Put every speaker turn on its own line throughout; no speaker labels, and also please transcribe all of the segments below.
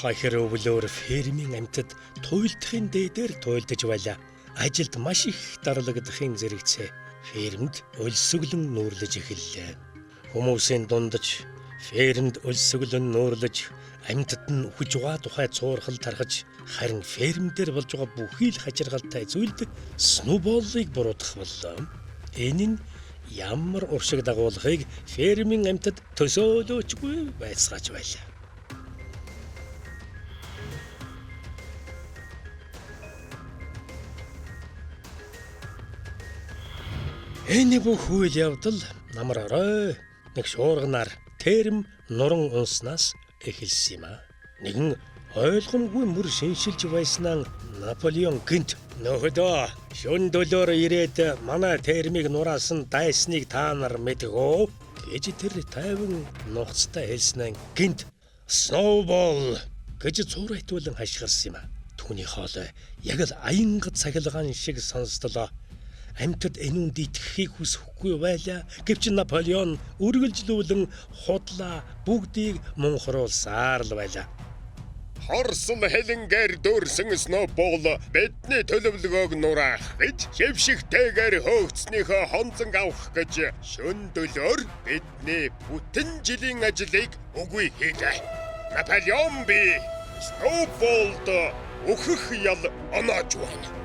Хахир өвлөөр фермийн амьтад туйлдахын дээдээр туйлдаж байлаа. Ажилд маш их дарлагдахын зэрэгцээ фермд өлсөглөн нүүрлэж эхэллээ. Хүмүүсийн дундаж фермд өлсөглөн нүүрлэж амьтад нь үхэж байгаа тухай цуурхал тархаж харин фермдэр болж байгаа бүхий л хачиргалтай зүйлд Сноуболлыг буруутгах боллоо. Энэ нь ямар уршиг дагуулгыг фермийн амьтад төсөөлөөчгүй байцгааж байлаа. Энэ бүх үйл явдал намар орой нэг шуурганаар терм нуран унснаас эхэлсэн юм а. Нэгэн ойлгомгүй мөр шиншилж байснаа Наполеон гинт нөхөдөө шүн дөлөөр ирээд манай термийг нураасан дайсныг та нар мэдгөө гэж тэр тайван нухацтай хэлснээр гинт Сноубол гэж цуурайтуулан хашгирсан юм а. Түүний хоол яг л аянга цахилгаан шиг сонсдлоо. Амьтад энүүнд итгэхийг хүсэхгүй байлаа. Гэвч Наполеон үргэлжлүүлэн худлаа бүгдийг мунхруулсаар л байлаа.
Хорсон хэлэнгээр дөрсөн Сноубол бидний төлөвлөгөөг нураах гэж шившигтэйгээр хөөгцснийхөө хонзон авах гэж шөн дөлөөр бидний бүтэн жилийн ажлыг үгүй хийлээ. Наполеон би Сноуболд өөхөх ял оноож байна.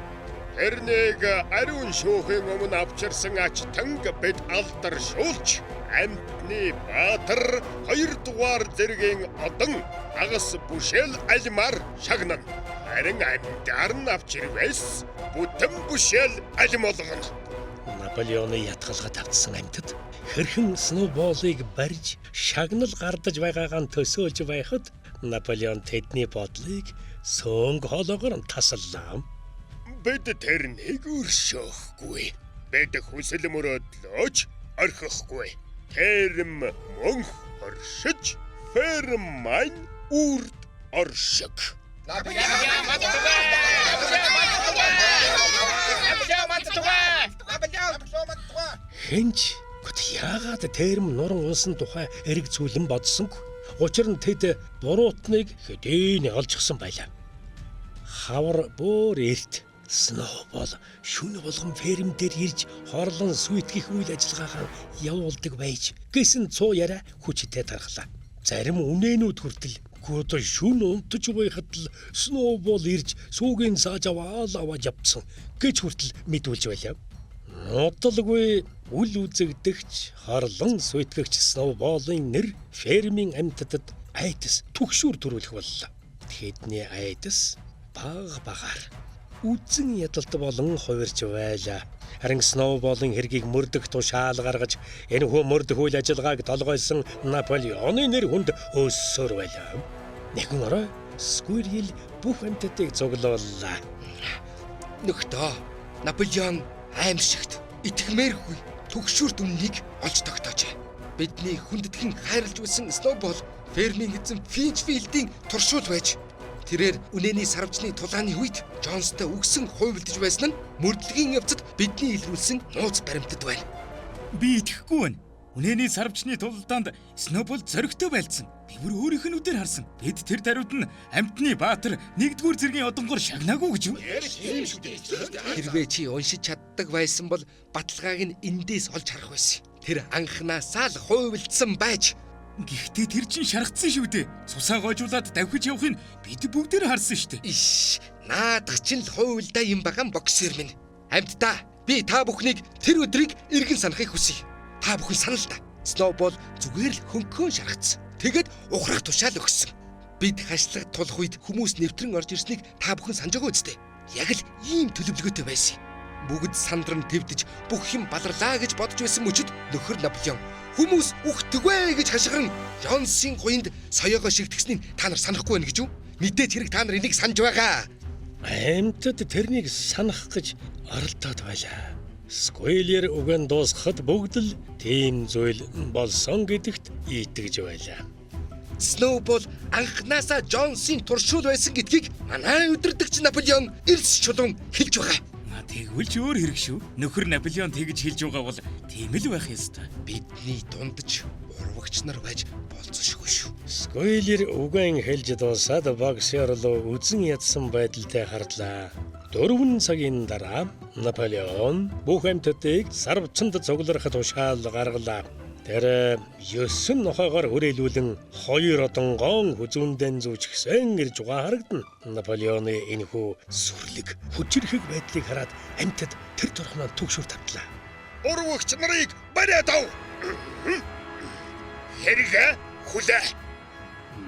Тэрнийг ариун шүүхийн өмнө авчирсан ач танг бид алдаршуулж амьтны баатар 2 дугаар зэргийн одон агас бүшэл алимар шагнана. Харин амьдаар нь авчирвэс бүтэн бүшэл алим олгоно.
Наполеоны ятгалгад автсан амьтад хэрхэн Сноуболыг барьж шагнал гардаж байгаагаа төсөөлж байхад Наполеон тэдний бодлыг сөнг хоолоогоор тасаллаа.
Бид тэрнийг өршөөхгүй. Бид хүсэл мөрөөдлөөж орхихгүй. Терм мөнх оршиж, ферм маань үрд оршиг.
Хэнч гот яагаад терм нуран унсан тухай эрг зүйлэн бодсонгүй. Учир нь тэд буруутныг хэдийн олжчихсан байлаа. Хавар бүр эрт Сноубол шүн болгон ферм дээр ирж хорлон сүйтгэх үйл ажиллагаагаа явуулдаг байж гэсэн цуу яриа хүчтэй тархлаа. Зарим үнэнүүд хүртэл гүд шүн унтж байхад л Сноубол ирж сүүгийн цааж аваад явцсан гэж хүртэл мэдүүлж байлаа. Нотолгүй үл үзэгдэгч хорлон сүйтгэгч Сноуболын нэр фермийн амьтадад айдас түгшүүр төрүүлэх боллоо. Тэдний айдас багаар үзэн ядалт болон хувирч байлаа. Харин Сноуболын хэргийг мөрдөх тушаал гаргаж энэ хөө мөрдөх үйл ажиллагааг толгойсон Наполеоны нэр хүнд өссөөр байлаа. Нэгэн орой Сквирл бүх амьтдыг цуглууллаа.
Нөхдөө Наполеон аимшигт итгэмээргүй түгшүүр дүннийг олж тогтоож. Бидний хүндэтгэн хайрлж байсан Сноубол фермийн эзэн Финчфилдийн туршуул байж тэрээр үнэний сарвчны тулааны үед Джонстой үгсэн хуйлдж байсан нь мөрдлөгийн явцад бидний илрүүлсэн нууц баримтад байна.
Би итгэхгүй байна. Үнэний сарвчны тулдаанд Сноубол зоригтой байлцсан. Би бүр өөрийнх нь үдээр харсан. Бид тэр даруйд нь амьтны баатар 1-р зэргийн одонгоор шагнаагүй гэж юу?
Хэрвээ чи уншиж чаддаг байсан бол баталгааг нь эндээс олж харах байсан. Тэр анхнаасаа л хуйлдсан байж.
Гэхдээ тэр чинь шаргацсан шүү дээ. Сусаа гойжуулаад давхиж явахыг бид бүгдээр харсан шүү дээ.
Иш, наадах чинь л хуйлдаа юм баган боксер минь. Амьтдаа би та бүхнийг тэр өдрийг эргэн санахыг хүсье. Та бүхэн санал та. Сноубол зүгээр л хөнхөн шаргацсан. Тэгэд ухрах тушаал өгсөн. Бид хашлаг тулах үед хүмүүс нэвтрэн орж ирснийг та бүхэн санаж байгаа үстэй. Яг л ийм төлөвлөгөөтэй байсан. Бүгд сандран твдэж бүх юм баларлаа гэж бодож байсан мөчөд нөхөр Наполеон хүмүүс үхтгвэ гэж хашгиран Джонсын гуйнд соёогоо шигтгсэнийг та нар санахгүй байна гэж юу? Мэдээж хэрэг та нар энийг санаж байгаа.
Амьтад тэрнийг санах гэж оролдоод байлаа. Скойлер үгэн дуусгахад бүгд л тийм зүйл болсон гэдэгт итгэж байлаа.
Сноубол анхнаасаа Джонсын туршуул байсан гэдгийг манай удирдагч Наполеон эрс чулуун хэлж байгаа.
Тэгвэл ч өөр хэрэг шүү. Нөхөр Наполеон тэгж хэлж байгаа бол тийм л байх ёстой.
Бидний дундаж урвагч нар байж болцсошгүй шүү.
Скойлер үгэн хэлж дуусаад боксер руу үзэн ядсан байдалтай харлаа. 4 цагийн дараа Наполеон бүх амьтдыг сарвчанд цугларахад тушаал гаргалаа. Тэр 9 нохойгоор хүрээлүүлэн 2 одонгоон хүзүүндэн зүүчгсэн ирж байгаа харагдана. Наполеоны энэхүү сүрлэг хүчирхэг байдлыг хараад амьтад тэр турхмаа түгшүүр тавтлаа.
Урвагч нарыг бариад ав. Хэрэг хүлээ.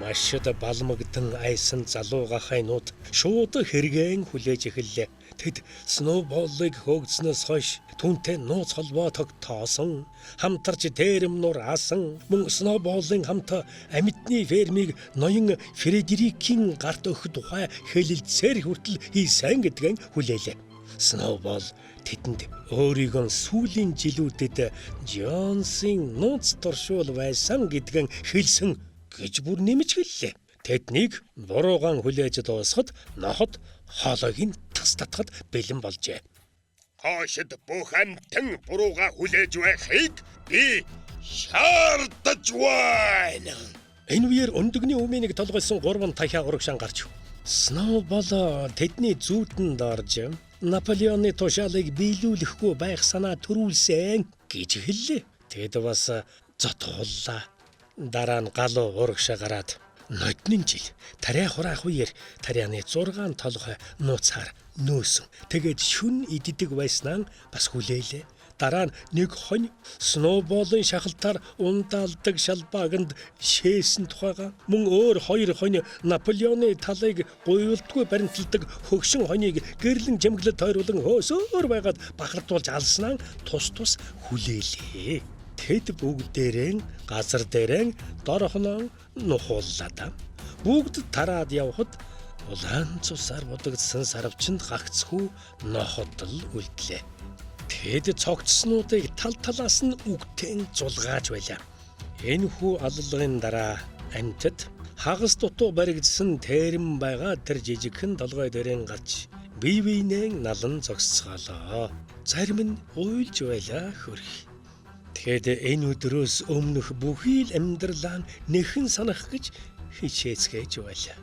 Машид балмагдан айсан залуу гахайнууд шууд хэрэгэн хүлээж эхэллээ. Тэд Сноуболыг хөөгдснөөс хойш түүнтэй нууц холбоо тогтоосон, хамтарч дээрэм нур асан, мөн Сноуболын хамт амьтны фермийг ноён Фредерикийн гарт өгөх тухай хэлэлцээр хүртэл хийсэн гэдгэн хүлээлээ. Сноубол тэдэнд өөрийгөө сүүлийн жилүүдэд Джонсын нууц туршуул байсан гэдгэн хэлсэн гэж бүр нэмж хэллээ. Тэднийг буруугаан хүлээж дуусгад нохот хоолойг нь тас татхад бэлэн болжээ.
Хоошид бүх амтан бурууга хүлээж байхыг би шаардаж байна.
Энэ үеэр өндөгний өмнөнийг толгойсон 3 тахиа урагшаан гарч. Сноубол тэдний зүүдэнд орж Наполеоны тушаалыг биелүүлэхгүй байх санаа төрүүлсэн гэж хэллээ. Тэд бас зотгууллаа. Дараа нь галуу урагшаа гараад нодны жил тарай хураах үеэр таряаны 6 толгой нууцаар нөөсөн. Тэгээд шүн иддэг байснаа бас хүлээлээ. Дараа нь нэг хонь Сноуболын шахалтаар ундаалдаг шалбааганд шээсэн тухайга мөн өөр 2 хонь Наполеоны талыг гуйлдгүй баримталдаг хөгшин хоньыг гэрлэн жимглэд тойруулан хөөсөөр байгаад бахардуулж алснаа тус хүлээлээ. Тэд бүгдээрээ газар дээрээ дорхоноо нухууллаа. Бүгд тараад явхад улаан цусаар будагдсан сарвчанд гагцхүү нохотл үлдлээ. Тэд цогцснуудыг тал талаас нь үгтэн зулгааж байлаа. Энэхүү аллагын дараа амьтад хагас дутуу баригдсан тээрэм байгаа тэр жижигхэн толгой дээрээ гарч бие биенээ налан зогсцоолоо. Зарим нь уйлж байлаа хөрх. Тэгэд энэ өдрөөс өмнөх бүхий л амьдралаа нэхэн санах гэж хичээцгээж байлаа.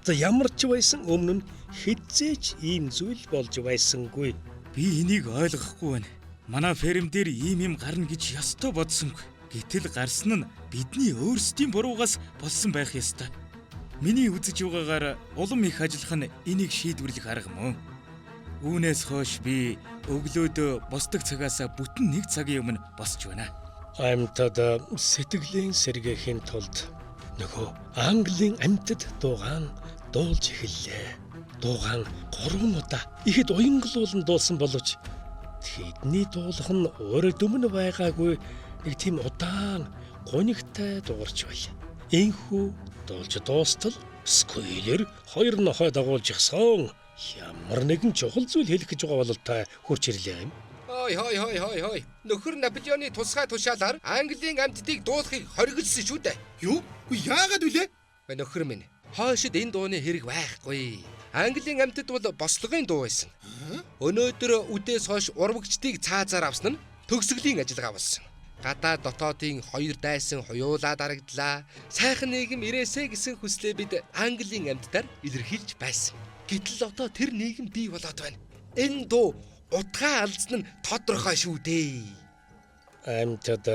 За ямар ч байсан өмнө нь хэзээч ийм зүйл болж байсангүй.
Би энийг ойлгохгүй байна. Манай ферм дээр ийм гарна гэж ёстой бодсонгүй. Гэтэл гарсан нь бидний өөрсдийн буруугаас болсон байх ёстой. Миний үзэж байгаагаар улам их ажиллах нь энийг шийдвэрлэх арга мөн. Үүнээс хойш би өглөөдөө босдог цагаас бүтэн 1 цагийн өмнө босч байна.
Амьтад сэтгэлийн сэргээхийн тулд нөгөө Английн амьтад дуугаан дуулж эхэллээ. Дуугаан 3 удаа ихэд уянгалуулан дуулсан боловч тэдний дуулах нь өрөдөмн байгаагүй нэг тийм удаан гунигтай дуурч байлаа. Энхүү дуулж дуустал Скойлер 2 нохой дагуулж гисэн. Ямар нэгэн чухал зүйл хэлэх гэж байгаа бол та хурч ирлээ юм.
Хой. Нөхөр Наполеоны тусгай тушаалаар Английн амьтдыг дуулахыг хориглосон шүү дээ.
Юу? Яагаад вүлээ?
Нөхөр минь, хойшид энэ дууны хэрэг байхгүй. Английн амьтад бол бослогын дуу байсан. Өнөөдөр үдээс хойш урвагчдыг цаазаар авсан нь төгсгөлийн ажиллагаа болсон. Гадаа дотоодын 2 дайсан хуйуулаад дарагдлаа. Сайхан нийгэм ирээсэ гэсэн хүслээ бид Английн амьтдаар илэрхийлж байсан. Гэтэл одоо тэр нийгэм бий болоод байна. Энэ дуу утгаа алдсан нь тодорхой шүү дээ.
Амьтад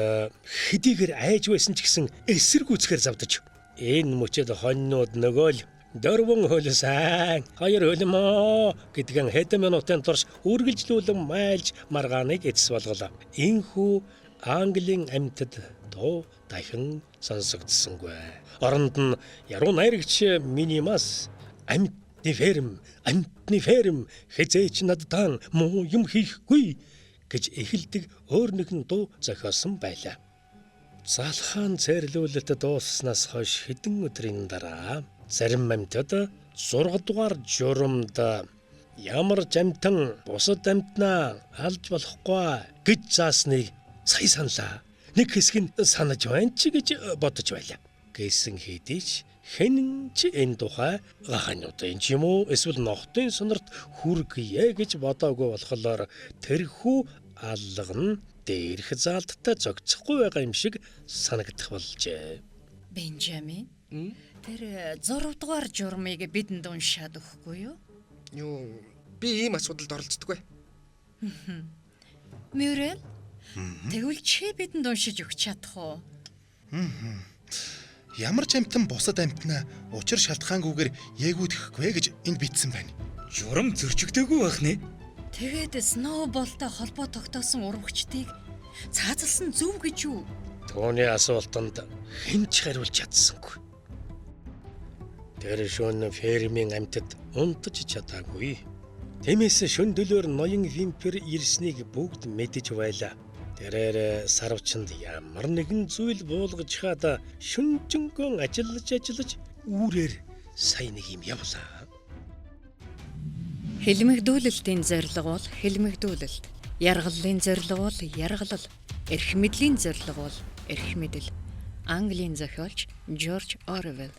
хэдийгээр айж байсан ч гэсэн эсэргүүцхээр завдаж. Энэ мөчөд хоньнууд нөгөө л дөрвөн хөлсөн 2 хөлмөө гэдгэн хэдэн минутын турш үргэлжлүүлэн майлж маргааныг эцэс болголоо. Энхүү Английн амьтад дуу дахин сонсогдсонгүй. Оронд нь яруу найрагч Минимас Амтны ферм хязээч надтай муу юм хийхгүй гэж эхэлдэг өөр нэгэн дуу зохиосон байлаа. Залхаан цэрлүүлэлт дуусснаас хойш хэдэн өдрийн дараа зарим амьтад 6 дугаар журамд ямар ч амьтан бусад амьтнаа алж болохгүй гэж заасныг сая саналаа. Нэг хэсэг нь санаж байна ч гэж бодож байлаа. Гэсэн хэдий ч хэн ч энэ тухай гахануудын ч юм уу эсвэл нохтын сонорт хүргье гэж бодоогүй болохоор тэрхүү аллага нь дээрх заалттай зогцохгүй байгаа юм шиг санагдах болжээ.
Бенжамин. Тэр 6 дугаар журмыг бидэнд уншаад өгөхгүй юу?
Юу би ийм асуудалд оролцдог бай.
Мюррей. Тэгвэл чи бидэнд уншиж өгч чадах уу?
Ямар ч амьтан бусад амьтнаа учир шалтгаангүйгээр яэгүйдэхгүй гэж энд бичсэн байна.
Журам зөрчигдөөгүй байх нэ.
Тэгээд сноуболтой холбоо тогтоосон урвагчдыг цаазалсан зөв гэж юу?
Тооны асуултанд хэн ч хариулж чадсангүй. Тэр шөнө фермийн амьтад унтаж чадаагүй. Тиймээс шөн дөлөөр ноён вимпер ирснийг бүгд мэдэж байлаа. Тэрээр сарвчанд ямар нэгэн зүйл буулгаж хаад шүнжэнгөн ажиллаж үүрээр сайн нэг юм явлаа.
Хэлмэгдүүлэлтийн зорилго бол хэлмэгдүүлэлт. Яргаллын зорилго бол яргалал. Эрх мэдлийн зорилго бол эрх мэдэл. Английн зохиолч Жорж Орвел.